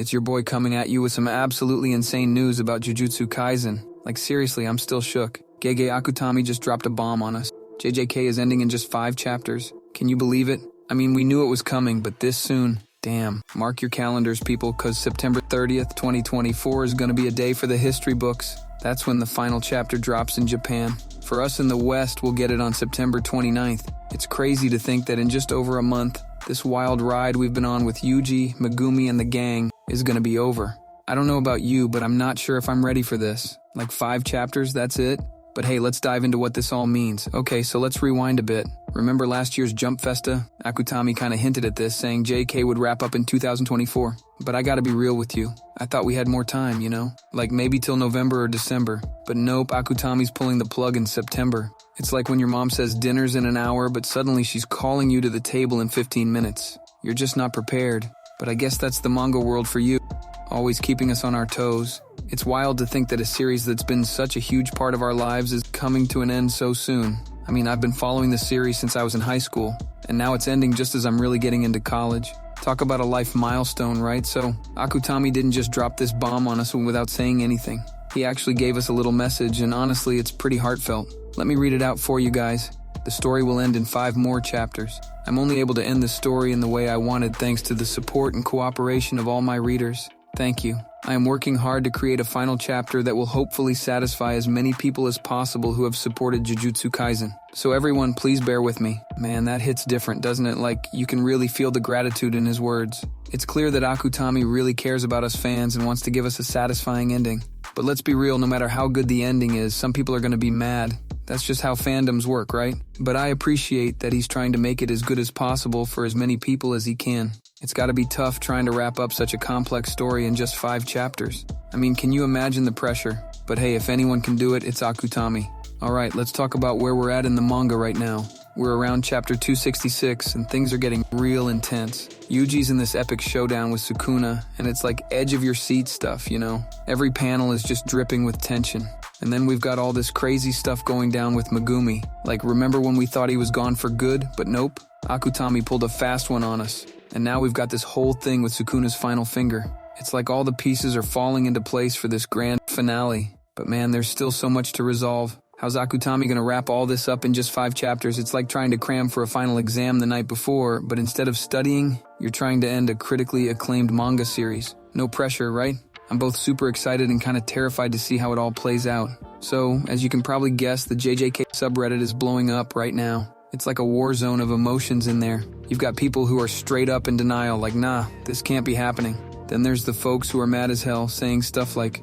It's your boy coming at you with some absolutely insane news about Jujutsu Kaisen. Like seriously, I'm still shook. Jjk Akutami just dropped a bomb on us. JJK is ending in just 5 chapters. Can you believe it? I mean, we knew it was coming, but this soon? Damn. Mark your calendars, people, cause September 30th, 2024 is gonna be a day for the history books. That's when the final chapter drops in Japan. For us in the West, we'll get it on September 29th. It's crazy to think that in just over a month, this wild ride we've been on with Yuji, Megumi, and the gang is gonna be over. I don't know about you, but I'm not sure if I'm ready for this. Like 5 chapters, that's it? But hey, let's dive into what this all means. Okay, so let's rewind a bit. Remember last year's Jump Festa? Akutami kinda hinted at this, saying JK would wrap up in 2024. But I gotta be real with you. I thought we had more time, you know? Like maybe till November or December. But nope, Akutami's pulling the plug in September. It's like when your mom says dinner's in an hour, but suddenly she's calling you to the table in 15 minutes. You're just not prepared. But I guess that's the manga world for you. Always keeping us on our toes. It's wild to think that a series that's been such a huge part of our lives is coming to an end so soon. I mean, I've been following the series since I was in high school, and now it's ending just as I'm really getting into college. Talk about a life milestone, right? So, Akutami didn't just drop this bomb on us without saying anything. He actually gave us a little message, and honestly, it's pretty heartfelt. Let me read it out for you guys. The story will end in 5 more chapters. I'm only able to end the story in the way I wanted thanks to the support and cooperation of all my readers. Thank you. I am working hard to create a final chapter that will hopefully satisfy as many people as possible who have supported Jujutsu Kaisen. So everyone, please bear with me. Man, that hits different, doesn't it? Like, you can really feel the gratitude in his words. It's clear that Akutami really cares about us fans and wants to give us a satisfying ending. But let's be real, no matter how good the ending is, some people are going to be mad. That's just how fandoms work, right? But I appreciate that he's trying to make it as good as possible for as many people as he can. It's gotta be tough trying to wrap up such a complex story in just 5 chapters. I mean, can you imagine the pressure? But hey, if anyone can do it, it's Akutami. Alright, let's talk about where we're at in the manga right now. We're around chapter 266, and things are getting real intense. Yuji's in this epic showdown with Sukuna, and it's like edge-of-your-seat stuff, you know? Every panel is just dripping with tension. And then we've got all this crazy stuff going down with Megumi. Like, remember when we thought he was gone for good, but nope? Akutami pulled a fast one on us. And now we've got this whole thing with Sukuna's final finger. It's like all the pieces are falling into place for this grand finale. But man, there's still so much to resolve. How's Akutami gonna wrap all this up in just 5 chapters? It's like trying to cram for a final exam the night before, but instead of studying, you're trying to end a critically acclaimed manga series. No pressure, right? I'm both super excited and kind of terrified to see how it all plays out. So, as you can probably guess, the JJK subreddit is blowing up right now. It's like a war zone of emotions in there. You've got people who are straight up in denial, like, nah, this can't be happening. Then there's the folks who are mad as hell, saying stuff like,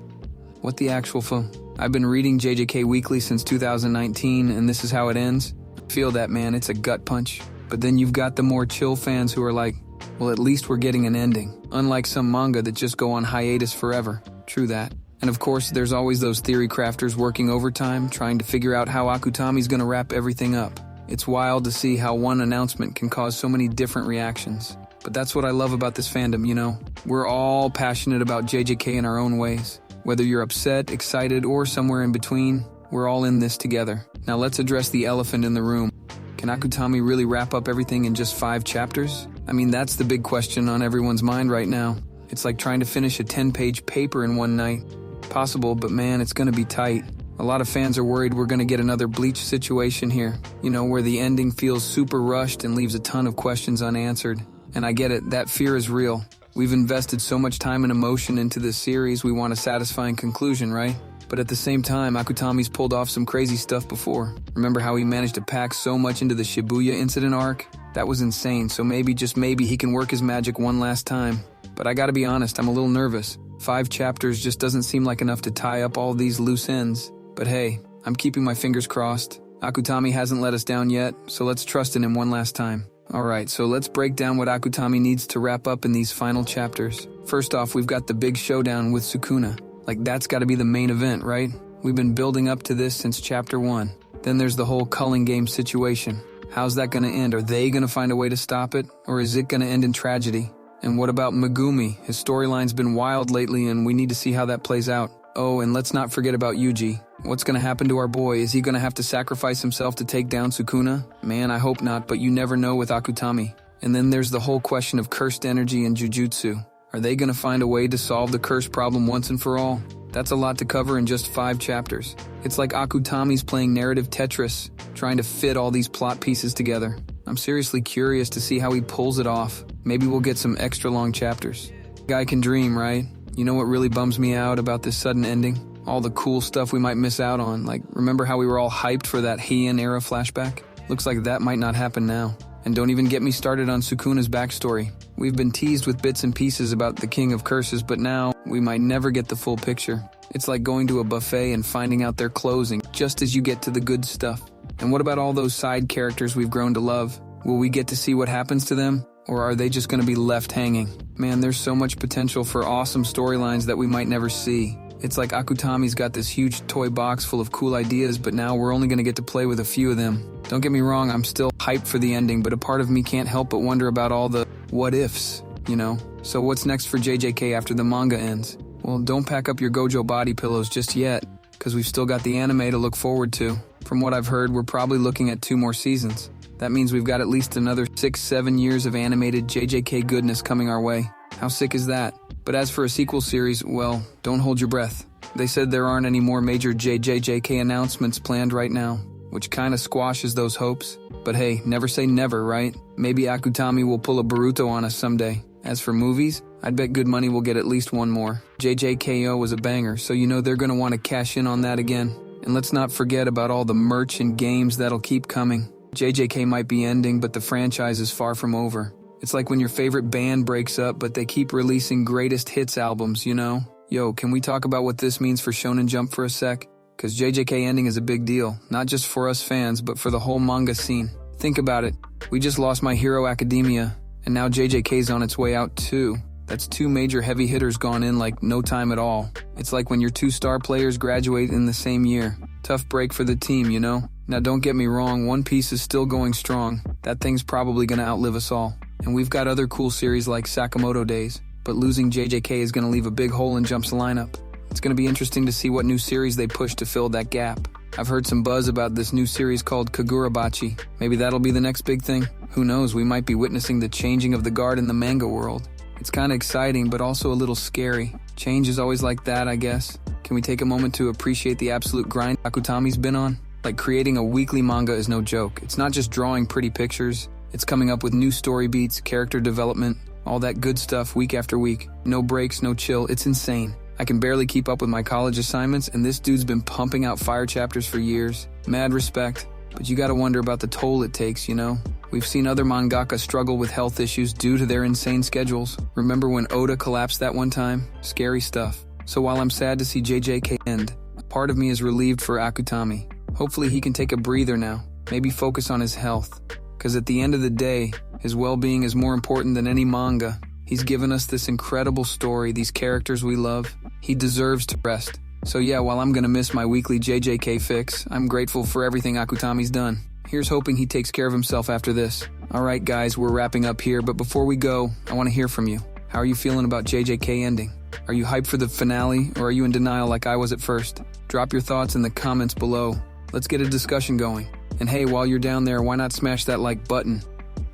what the actual I've been reading JJK Weekly since 2019, and this is how it ends? I feel that, man, it's a gut punch. But then you've got the more chill fans who are like, well, at least we're getting an ending. Unlike some manga that just go on hiatus forever. True that. And of course, there's always those theory crafters working overtime, trying to figure out how Akutami's gonna wrap everything up. It's wild to see how one announcement can cause so many different reactions. But that's what I love about this fandom, you know? We're all passionate about JJK in our own ways. Whether you're upset, excited, or somewhere in between, we're all in this together. Now let's address the elephant in the room. Can Akutami really wrap up everything in just 5 chapters? I mean, that's the big question on everyone's mind right now. It's like trying to finish a 10-page paper in one night. Possible, but man, it's gonna be tight. A lot of fans are worried we're gonna get another Bleach situation here. You know, where the ending feels super rushed and leaves a ton of questions unanswered. And I get it, that fear is real. We've invested so much time and emotion into this series, we want a satisfying conclusion, right? But at the same time, Akutami's pulled off some crazy stuff before. Remember how he managed to pack so much into the Shibuya incident arc? That was insane, so maybe, just maybe, he can work his magic one last time. But I gotta be honest, I'm a little nervous. 5 chapters just doesn't seem like enough to tie up all these loose ends. But hey, I'm keeping my fingers crossed. Akutami hasn't let us down yet, so let's trust in him one last time. Alright, so let's break down what Akutami needs to wrap up in these final chapters. First off, we've got the big showdown with Sukuna. Like, that's gotta be the main event, right? We've been building up to this since chapter 1. Then there's the whole culling game situation. How's that gonna end? Are they gonna find a way to stop it? Or is it gonna end in tragedy? And what about Megumi? His storyline's been wild lately and we need to see how that plays out. Oh, and let's not forget about Yuji. What's gonna happen to our boy? Is he gonna have to sacrifice himself to take down Sukuna? Man, I hope not, but you never know with Akutami. And then there's the whole question of cursed energy and Jujutsu. Are they gonna find a way to solve the curse problem once and for all? That's a lot to cover in just 5 chapters. It's like Akutami's playing narrative Tetris, trying to fit all these plot pieces together. I'm seriously curious to see how he pulls it off. Maybe we'll get some extra long chapters. Guy can dream, right? You know what really bums me out about this sudden ending? All the cool stuff we might miss out on. Like, remember how we were all hyped for that Heian era flashback? Looks like that might not happen now. And don't even get me started on Sukuna's backstory. We've been teased with bits and pieces about the King of Curses, but now we might never get the full picture. It's like going to a buffet and finding out they're closing just as you get to the good stuff. And what about all those side characters we've grown to love? Will we get to see what happens to them? Or are they just going to be left hanging? Man, there's so much potential for awesome storylines that we might never see. It's like Akutami's got this huge toy box full of cool ideas, but now we're only going to get to play with a few of them. Don't get me wrong, I'm still hyped for the ending, but a part of me can't help but wonder about all the what-ifs, you know? So what's next for JJK after the manga ends? Well, don't pack up your Gojo body pillows just yet, because we've still got the anime to look forward to. From what I've heard, we're probably looking at 2 more seasons. That means we've got at least another 6-7 years of animated JJK goodness coming our way. How sick is that? But as for a sequel series, well, don't hold your breath. They said there aren't any more major JJK announcements planned right now, which kinda squashes those hopes. But hey, never say never, right? Maybe Akutami will pull a Boruto on us someday. As for movies, I'd bet good money we'll get at least 1 more. JJKO was a banger, so you know they're gonna want to cash in on that again. And let's not forget about all the merch and games that'll keep coming. JJK might be ending, but the franchise is far from over. It's like when your favorite band breaks up, but they keep releasing greatest hits albums, you know? Yo, can we talk about what this means for Shonen Jump for a sec? Cause JJK ending is a big deal, not just for us fans, but for the whole manga scene. Think about it. We just lost My Hero Academia, and now JJK's on its way out too. That's 2 major heavy hitters gone in like no time at all. It's like when your 2 star players graduate in the same year. Tough break for the team, you know? Now don't get me wrong, One Piece is still going strong. That thing's probably gonna outlive us all. And we've got other cool series like Sakamoto Days, but losing JJK is gonna leave a big hole in Jump's lineup. It's gonna be interesting to see what new series they push to fill that gap. I've heard some buzz about this new series called Kagurabachi. Maybe that'll be the next big thing. Who knows, we might be witnessing the changing of the guard in the manga world. It's kinda exciting, but also a little scary. Change is always like that, I guess. Can we take a moment to appreciate the absolute grind Akutami's been on? Like, creating a weekly manga is no joke. It's not just drawing pretty pictures. It's coming up with new story beats, character development, all that good stuff week after week. No breaks, no chill. It's insane. I can barely keep up with my college assignments, and this dude's been pumping out fire chapters for years. Mad respect. But you gotta wonder about the toll it takes, you know? We've seen other mangaka struggle with health issues due to their insane schedules. Remember when Oda collapsed that one time? Scary stuff. So while I'm sad to see JJK end, a part of me is relieved for Akutami. Hopefully he can take a breather now, maybe focus on his health. Cause at the end of the day, his well-being is more important than any manga. He's given us this incredible story, these characters we love. He deserves to rest. So yeah, while I'm gonna miss my weekly JJK fix, I'm grateful for everything Akutami's done. Here's hoping he takes care of himself after this. Alright guys, we're wrapping up here, but before we go, I want to hear from you. How are you feeling about JJK ending? Are you hyped for the finale, or are you in denial like I was at first? Drop your thoughts in the comments below. Let's get a discussion going. And hey, while you're down there, why not smash that like button?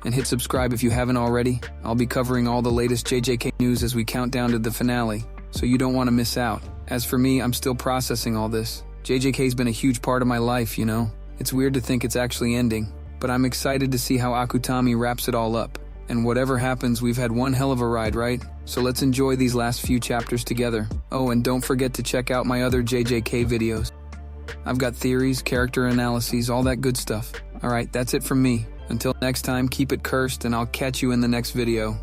And hit subscribe if you haven't already. I'll be covering all the latest JJK news as we count down to the finale, so you don't want to miss out. As for me, I'm still processing all this. JJK's been a huge part of my life, you know? It's weird to think it's actually ending, but I'm excited to see how Akutami wraps it all up. And whatever happens, we've had one hell of a ride, right? So let's enjoy these last few chapters together. Oh, and don't forget to check out my other JJK videos. I've got theories, character analyses, all that good stuff. Alright, that's it from me. Until next time, keep it cursed, and I'll catch you in the next video.